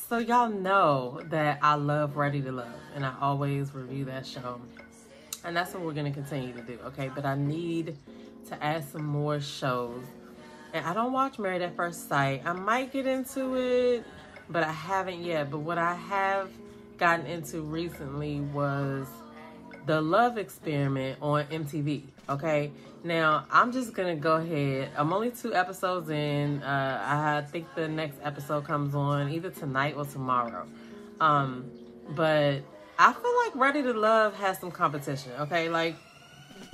So y'all know that I love Ready to Love, and I always review that show. And that's what we're going to continue to do, okay? But I need to add some more shows. And I don't watch Married at First Sight. I might get into it, but I haven't yet. But what I have gotten into recently was The Love Experiment on MTV, okay? Now, I'm just going to go ahead. I'm only 2 episodes in. I think the next episode comes on either tonight or tomorrow. But I feel like Ready to Love has some competition, okay? Like,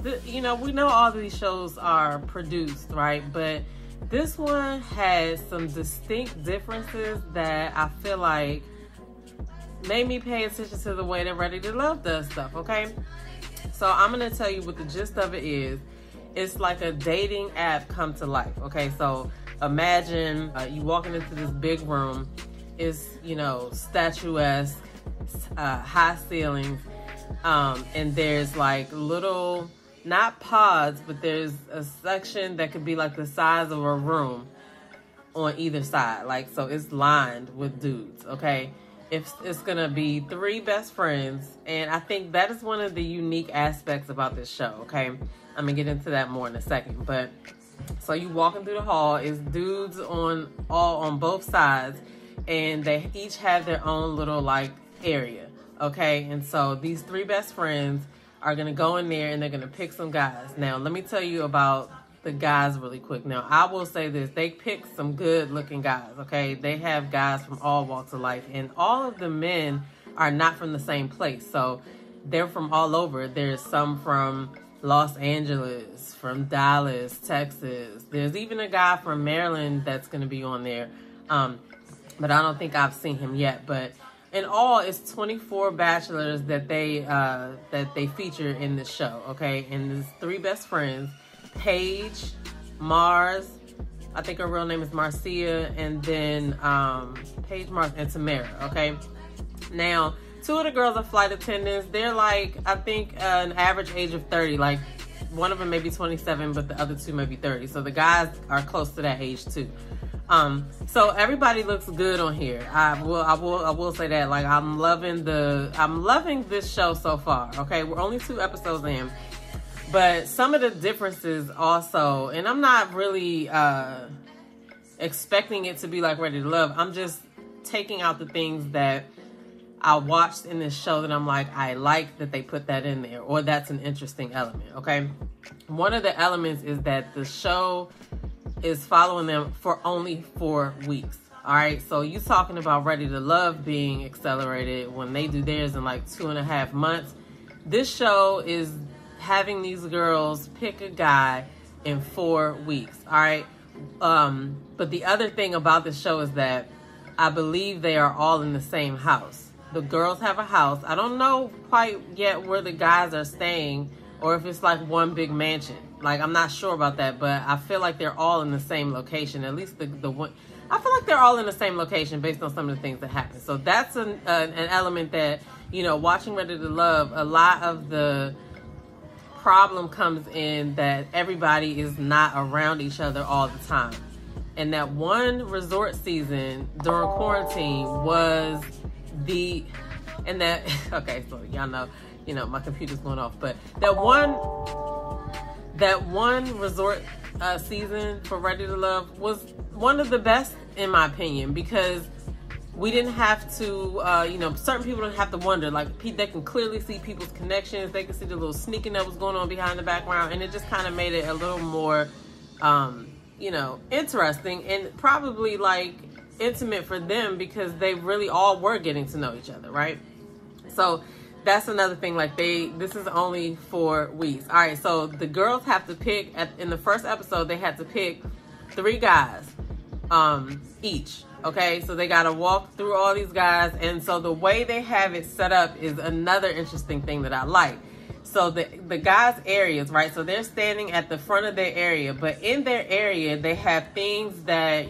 we know all of these shows are produced, right? But this one has some distinct differences that I feel like made me pay attention to the way that Ready to Love does stuff, okay? So I'm going to tell you what the gist of it is. It's like a dating app come to life, okay? So imagine you walking into this big room. It's, statuesque, high ceilings, and there's like little, not pods, but there's a section that could be like the size of a room on either side. Like, so it's lined with dudes, okay? It's gonna be 3 best friends, and I think that is one of the unique aspects about this show, okay? I'm gonna get into that more in a second, but so you walking through the hall, it's dudes on both sides, and they each have their own little like area, okay? And so these 3 best friends are gonna go in there and they're gonna pick some guys. Now, let me tell you about the guys really quick. Now, I will say this, they pick some good looking guys, okay? They have guys from all walks of life, and all of the men are not from the same place. So they're from all over. There's some from Los Angeles, from Dallas, Texas. There's even a guy from Maryland that's going to be on there. But I don't think I've seen him yet. But in all, it's 24 bachelors that they feature in this show, okay? And there's 3 best friends, Paige, Mars, I think her real name is Marcia, and then Paige, Mars, and Tamara, okay? Now, 2 of the girls are flight attendants. They're like, I think, an average age of 30. Like, one of them may be 27, but the other 2 may be 30. So the guys are close to that age too. So everybody looks good on here. I will say that. Like, I'm loving this show so far. Okay, we're only 2 episodes in, but some of the differences also, and I'm not really expecting it to be like Ready to Love. I'm just taking out the things that I watched in this show that I'm like, I like that they put that in there, or that's an interesting element, okay? One of the elements is that the show is following them for only 4 weeks, all right? So you talking about Ready to Love being accelerated when they do theirs in like 2.5 months. This show is having these girls pick a guy in 4 weeks, all right? But the other thing about this show is that I believe they are all in the same house. The girls have a house. I don't know quite yet where the guys are staying, or if it's like one big mansion. Like, I'm not sure about that, but I feel like they're all in the same location. At least the one, I feel like they're all in the same location based on some of the things that happen. So that's an element that, watching Ready to Love, a lot of the problem comes in that everybody is not around each other all the time. And that one resort season during quarantine was okay, so y'all know, my computer's going off, but that one resort season for Ready to Love was one of the best in my opinion, because we didn't have to, certain people don't have to wonder. Like, they can clearly see people's connections. They can see the little sneaking that was going on behind the background, and it just kind of made it a little more, interesting, and probably like intimate for them, because they really all were getting to know each other, right? So that's another thing. Like, this is only 4 weeks. All right, so the girls have to pick, in the first episode, they had to pick 3 guys each, okay? So they got to walk through all these guys, and so the way they have it set up is another interesting thing that I like. So the guys' areas, right? So they're standing at the front of their area, but in their area, they have things that,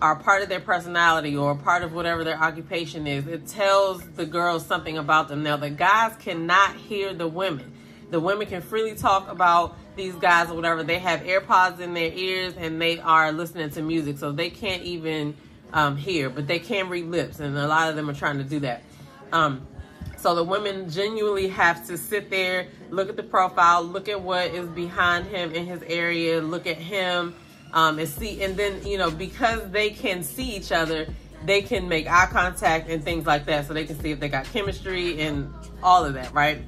are part of their personality or part of whatever their occupation is. It tells the girls something about them. Now, the guys cannot hear the women. The women can freely talk about these guys or whatever. They have AirPods in their ears and they are listening to music, so they can't even here, but they can read lips, and a lot of them are trying to do that. So the women genuinely have to sit there, look at the profile, look at what is behind him in his area, look at him, and see, and then, you know, because they can see each other, they can make eye contact and things like that, so they can see if they got chemistry and all of that, right?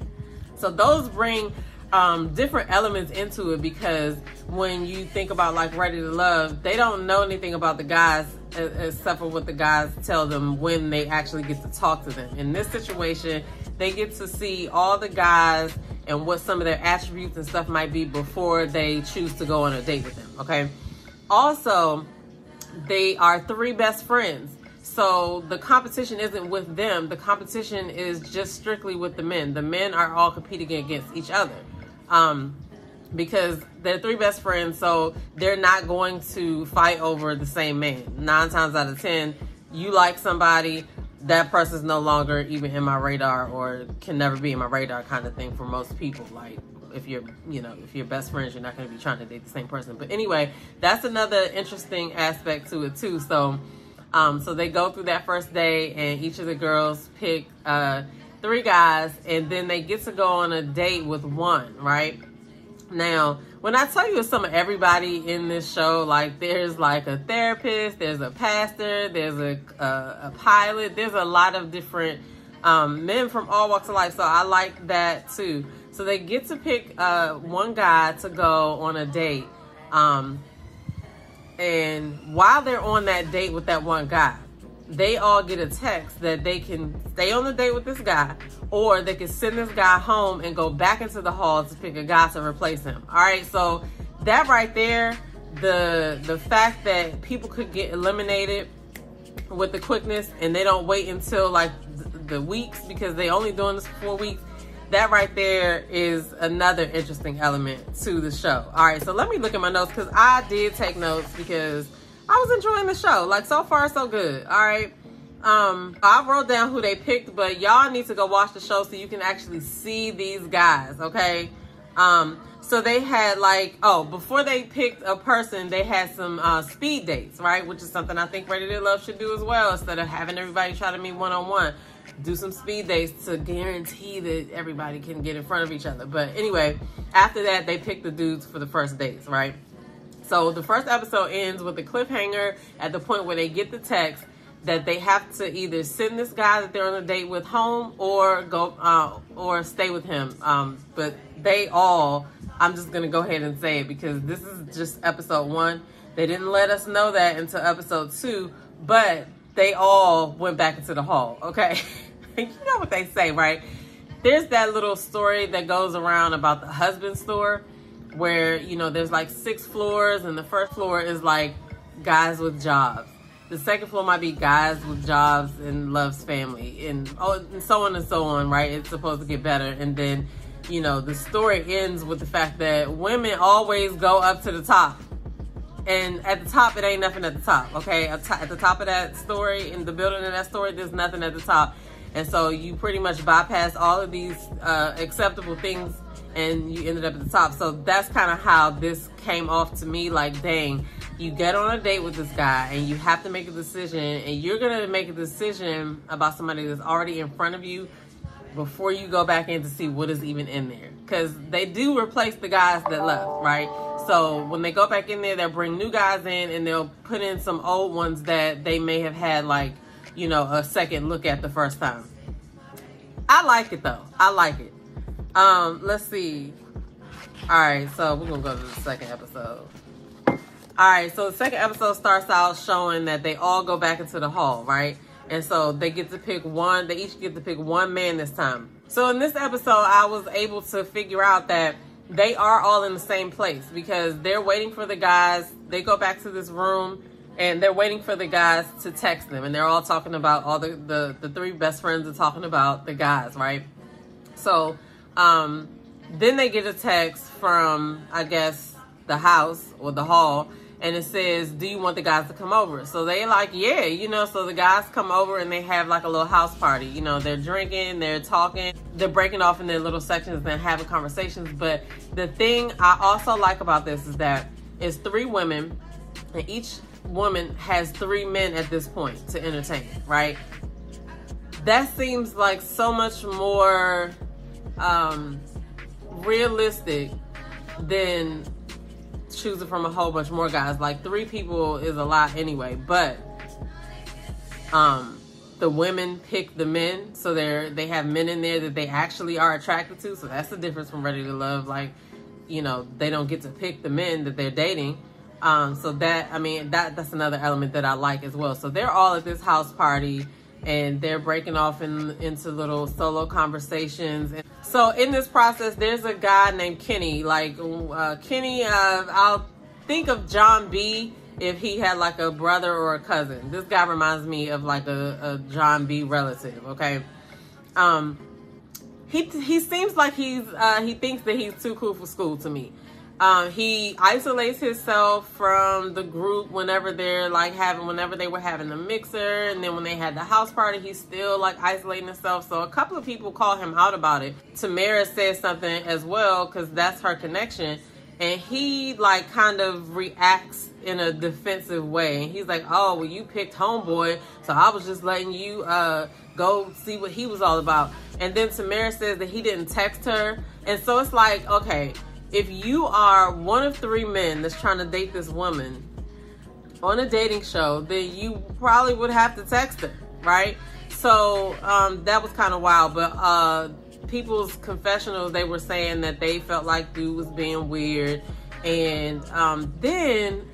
So those bring different elements into it, because when you think about like Ready to Love, they don't know anything about the guys except for what the guys tell them when they actually get to talk to them. In this situation, they get to see all the guys and what some of their attributes and stuff might be before they choose to go on a date with them, okay? Also, they are 3 best friends. So the competition isn't with them. The competition is just strictly with the men. The men are all competing against each other. Because they're 3 best friends, so they're not going to fight over the same man. 9 times out of 10, you like somebody, that person's no longer even in my radar, or can never be in my radar, kind of thing for most people. Like, if you're, you know, if you're best friends, you're not going to be trying to date the same person. But anyway, that's another interesting aspect to it too. So, so they go through that first day, and each of the girls pick 3 guys, and then they get to go on a date with one, right? Now, when I tell you it's some of everybody in this show, like there's like a therapist, there's a pastor, there's a pilot, there's a lot of different men from all walks of life. So I like that too. So they get to pick one guy to go on a date. And while they're on that date with that one guy, they all get a text that they can stay on the date with this guy, or they can send this guy home and go back into the hall to pick a guy to replace him. All right, so that right there, the fact that people could get eliminated with the quickness, and they don't wait until like the weeks, because they only doing this for 4 weeks, that right there is another interesting element to the show. All right, so let me look at my notes, because I did take notes because I was enjoying the show. Like, so far, so good. All right. I wrote down who they picked, but y'all need to go watch the show so you can actually see these guys, okay? So they had like, before they picked a person, they had some speed dates, right? Which is something I think Ready to Love should do as well. Instead of having everybody try to meet one-on-one, do some speed dates to guarantee that everybody can get in front of each other. But anyway, after that, they picked the dudes for the first dates, right? So the first episode ends with a cliffhanger at the point where they get the text that they have to either send this guy that they're on a date with home, or go or stay with him. But they all, I'm just gonna go ahead and say it because this is just episode 1. They didn't let us know that until episode 2, but they all went back into the hall, okay? You know what they say, right? There's that little story that goes around about the husband store, where, you know, there's like 6 floors, and the first floor is like guys with jobs. The second floor might be guys with jobs and loves family, and so on and so on, right? It's supposed to get better. And then, you know, the story ends with the fact that women always go up to the top. And at the top, it ain't nothing at the top, okay? At the top of that story, in the building of that story, there's nothing at the top. And so you pretty much bypass all of these acceptable things, and you ended up at the top. So that's kind of how this came off to me. Like, dang, you get on a date with this guy and you have to make a decision, and you're gonna make a decision about somebody that's already in front of you before you go back in to see what is even in there. Because they do replace the guys that left, right? So when they go back in there, they'll bring new guys in, and they'll put in some old ones that they may have had, like, you know, a second look at the first time. I like it though. I like it. Let's see. All right, so we're gonna go to the second episode. All right, so the second episode starts out showing that they all go back into the hall, right? And so they get to pick one, they each get to pick one man this time. So in this episode, I was able to figure out that they are all in the same place, because they're waiting for the guys. They go back to this room, and they're waiting for the guys to text them. And they're all talking about, all the 3 best friends are talking about the guys, right? So then they get a text from, I guess, the house or the hall, and it says, do you want the guys to come over? So they like, yeah, you know, so the guys come over and they have like a little house party. You know, they're drinking, they're talking, they're breaking off in their little sections and having conversations. But the thing I also like about this is that it's 3 women, and each woman has 3 men at this point to entertain, right? That seems like so much more realistic than choosing from a whole bunch more guys. Like 3 people is a lot anyway, but the women pick the men, so they have men in there that they actually are attracted to. So that's the difference from Ready to Love. Like, you know, they don't get to pick the men that they're dating. So that, I mean, that's another element that I like as well. So they're all at this house party and they're breaking off into little solo conversations. And so in this process, there's a guy named Kenny. Like Kenny, I'll think of John B. if he had like a brother or a cousin. This guy reminds me of like a John B. relative, okay? He seems like he thinks that he's too cool for school to me. He isolates himself from the group whenever they were having the mixer, and then when they had the house party, he's still like isolating himself. So a couple of people call him out about it. Tamara says something as well, because that's her connection, and he like kind of reacts in a defensive way. And he's like, oh, well, you picked homeboy, so I was just letting you go see what he was all about. And then Tamara says that he didn't text her. And so it's like, okay, if you are one of 3 men that's trying to date this woman on a dating show, then you probably would have to text her, right? So that was kind of wild. But people's confessionals, they were saying that they felt like dude was being weird. And then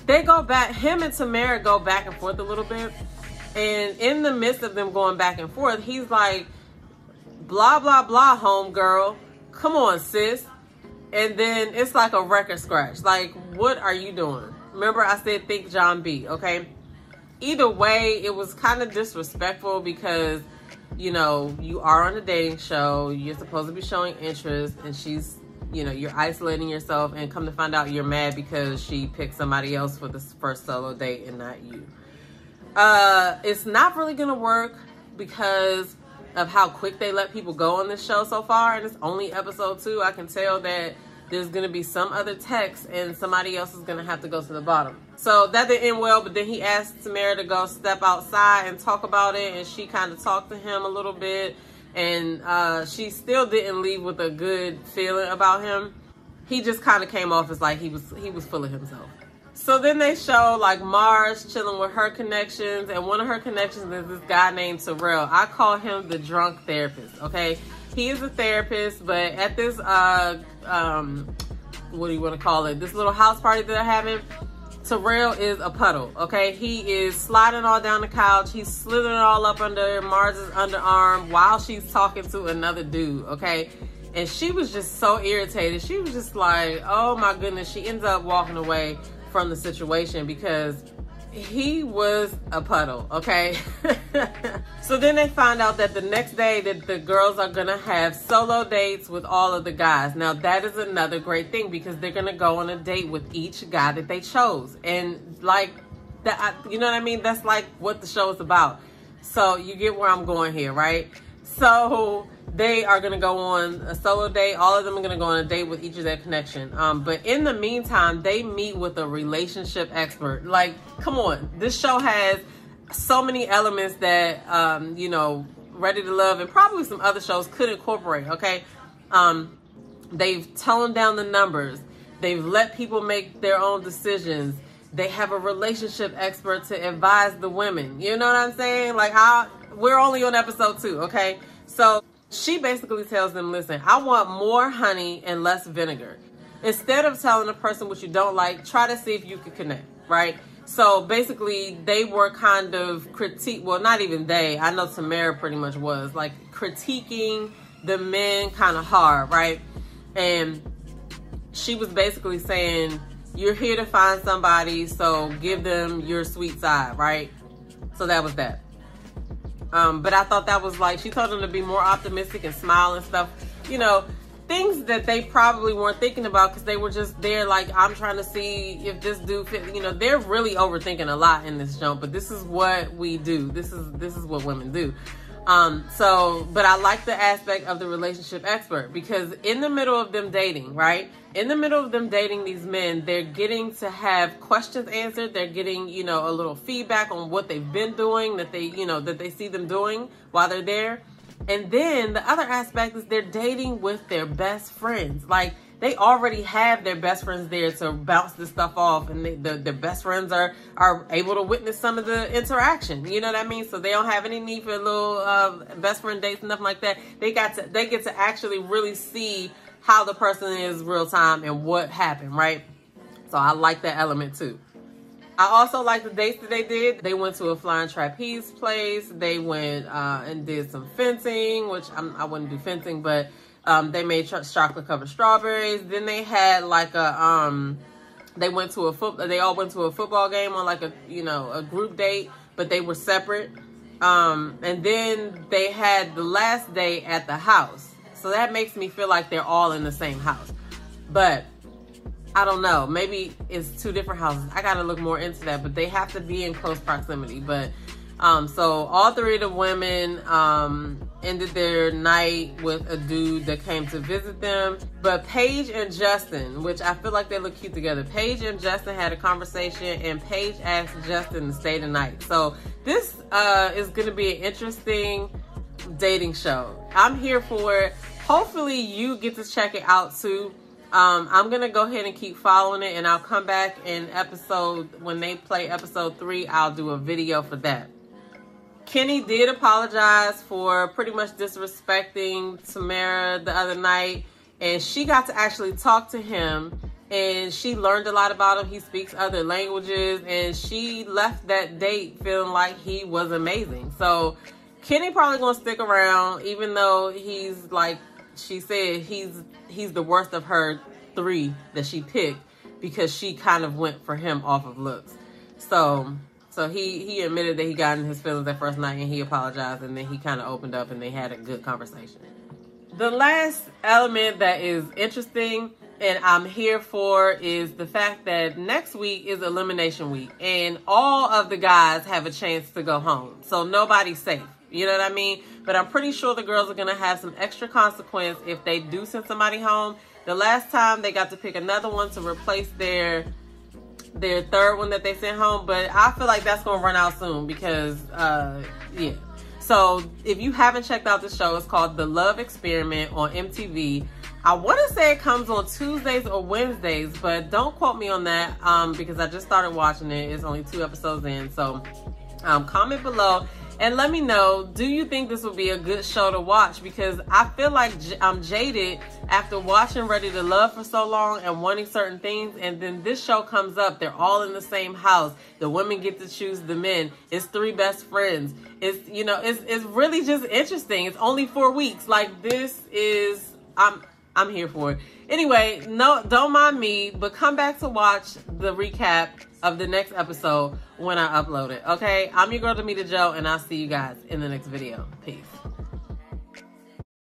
they go back, him and Tamara go back and forth a little bit. And in the midst of them going back and forth, he's like, blah, blah, blah, homegirl. Come on, sis. And then it's like a record scratch. Like, what are you doing? Remember I said think John B, okay? Either way, it was kind of disrespectful because, you know, you are on a dating show. You're supposed to be showing interest, and she's, you know, you're isolating yourself, and come to find out you're mad because she picked somebody else for this first solo date and not you. It's not really gonna work because of how quick they let people go on this show so far, and it's only episode 2. I can tell that there's gonna be some other text and somebody else is gonna have to go to the bottom. So that didn't end well, but then he asked Tamara to go step outside and talk about it, and she kind of talked to him a little bit, and she still didn't leave with a good feeling about him. He just kind of came off as like he was full of himself. So then they show like Mars chilling with her connections, and one of her connections is this guy named Terrell. I call him the drunk therapist, okay? He is a therapist, but at this, what do you want to call it? This little house party that they're having, Terrell is a puddle, okay? He is sliding all down the couch. He's slithering all up under Mars's underarm while she's talking to another dude, okay? And she was just so irritated. She was just like, oh my goodness. She ends up walking away from the situation because he was a puddle, okay? So then they find out that the next day that the girls are gonna have solo dates with all of the guys. Now that is another great thing because they're gonna go on a date with each guy that they chose. And like that, you know what I mean? That's like what the show is about. So you get where I'm going here, right? So they are going to go on a solo date. All of them are going to go on a date with each of their connection. But in the meantime, they meet with a relationship expert. Like, come on. This show has so many elements that, you know, Ready to Love and probably some other shows could incorporate, okay? They've toned down the numbers. They've let people make their own decisions. They have a relationship expert to advise the women. You know what I'm saying? Like, we're only on episode 2, okay? So she basically tells them, listen, I want more honey and less vinegar. Instead of telling a person what you don't like, try to see if you can connect, right? So basically they were kind of well, not even they, I know Tamara pretty much was, like critiquing the men kind of hard, right? And she was basically saying, you're here to find somebody, so give them your sweet side, right? So that was that. But I thought that was like, she told them to be more optimistic and smile and stuff. You know, things that they probably weren't thinking about because they were just there like, I'm trying to see if this dude fit. You know, they're really overthinking a lot in this jump, but this is what we do. This is what women do. But I like the aspect of the relationship expert, because in the middle of them dating, right? In the middle of them dating these men, they're getting to have questions answered. They're getting, you know, a little feedback on what they've been doing, that they, you know, that they see them doing while they're there. And then the other aspect is they're dating with their best friends. Like, they already have their best friends there to bounce this stuff off, and the best friends are able to witness some of the interaction. You know what I mean? So they don't have any need for a little best friend dates and nothing like that. They get to actually really see how the person is real time and what happened, right? So I like that element too. I also like the dates that they did. They went to a flying trapeze place. They went and did some fencing, which I wouldn't do fencing, but they made chocolate covered strawberries. Then they had like a they all went to a football game on like a group date, but they were separate. And then they had the last day at the house. So that makes me feel like they're all in the same house. But I don't know. Maybe it's two different houses. I got to look more into that, but they have to be in close proximity. But so all three of the women ended their night with a dude that came to visit them. But Paige and Justin, which I feel like they look cute together. Paige and Justin had a conversation, and Paige asked Justin to stay the night. So this is going to be an interesting dating show. I'm here for it. Hopefully you get to check it out too. I'm going to go ahead and keep following it, and I'll come back in when they play episode 3, I'll do a video for that. Kenny did apologize for pretty much disrespecting Tamara the other night, and she got to actually talk to him, and she learned a lot about him. He speaks other languages, and she left that date feeling like he was amazing. So Kenny probably gonna stick around, even though he's, like she said, he's the worst of her 3 that she picked, because she kind of went for him off of looks. So he admitted that he got in his feelings that first night, and he apologized, and then he kind of opened up, and they had a good conversation. The last element that is interesting and I'm here for is the fact that next week is elimination week, and all of the guys have a chance to go home. So nobody's safe. You know what I mean? But I'm pretty sure the girls are going to have some extra consequence if they do send somebody home. The last time they got to pick another one to replace their third one that they sent home. But I feel like that's going to run out soon because, yeah. So if you haven't checked out the show, it's called The Love Experiment on MTV. I want to say it comes on Tuesdays or Wednesdays, but don't quote me on that because I just started watching it. It's only 2 episodes in. So comment below and let me know, do you think this would be a good show to watch? Because I feel like I'm jaded after watching Ready to Love for so long and wanting certain things. And then this show comes up. They're all in the same house. The women get to choose the men. It's 3 best friends. It's, you know, it's really just interesting. It's only 4 weeks. Like, this is, I'm here for it. Anyway, no, don't mind me, but come back to watch the recap of the next episode when I upload it, okay? I'm your girl, Damita Jo, and I'll see you guys in the next video. Peace.